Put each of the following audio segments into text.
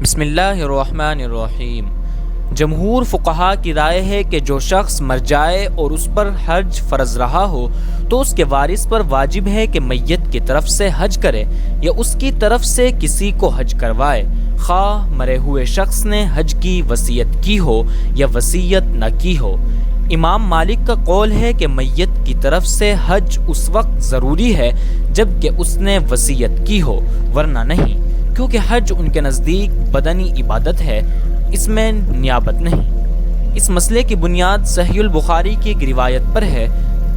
بسم اللہ الرحمن الرحیم۔ جمہور فقہا کی رائے ہے کہ جو شخص مر جائے اور اس پر حج فرض رہا ہو تو اس کے وارث پر واجب ہے کہ میت کی طرف سے حج کرے یا اس کی طرف سے کسی کو حج کروائے، خواہ مرے ہوئے شخص نے حج کی وصیت کی ہو یا وصیت نہ کی ہو۔ امام مالک کا قول ہے کہ میت کی طرف سے حج اس وقت ضروری ہے جب کہ اس نے وصیت کی ہو، ورنہ نہیں، کیونکہ حج ان کے نزدیک بدنی عبادت ہے، اس میں نیابت نہیں۔ اس مسئلے کی بنیاد صحیح البخاری کی ایک روایت پر ہے،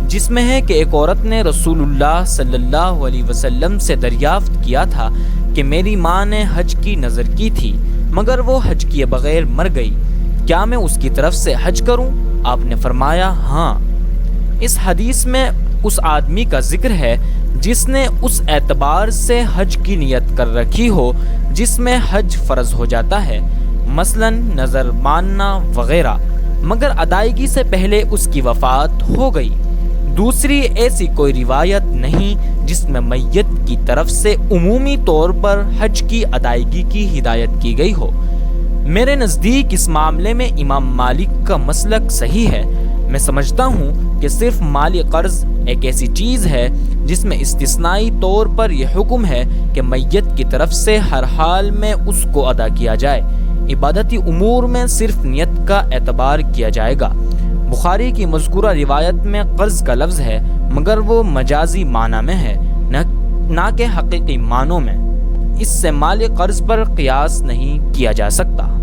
جس میں ہے کہ ایک عورت نے رسول اللہ صلی اللہ علیہ وسلم سے دریافت کیا تھا کہ میری ماں نے حج کی نذر کی تھی مگر وہ حج کیے بغیر مر گئی، کیا میں اس کی طرف سے حج کروں؟ آپ نے فرمایا ہاں۔ اس حدیث میں اس آدمی کا ذکر ہے جس نے اس اعتبار سے حج کی نیت کر رکھی ہو جس میں حج فرض ہو جاتا ہے، مثلا نظر ماننا وغیرہ، مگر ادائیگی سے پہلے اس کی وفات ہو گئی۔ دوسری ایسی کوئی روایت نہیں جس میں میت کی طرف سے عمومی طور پر حج کی ادائیگی کی ہدایت کی گئی ہو۔ میرے نزدیک اس معاملے میں امام مالک کا مسلک صحیح ہے۔ میں سمجھتا ہوں کہ صرف مالی قرض ایک ایسی چیز ہے جس میں استثنائی طور پر یہ حکم ہے کہ میت کی طرف سے ہر حال میں اس کو ادا کیا جائے۔ عبادتی امور میں صرف نیت کا اعتبار کیا جائے گا۔ بخاری کی مذکورہ روایت میں قرض کا لفظ ہے مگر وہ مجازی معنی میں ہے، نہ کہ حقیقی معنوں میں۔ اس سے مالی قرض پر قیاس نہیں کیا جا سکتا۔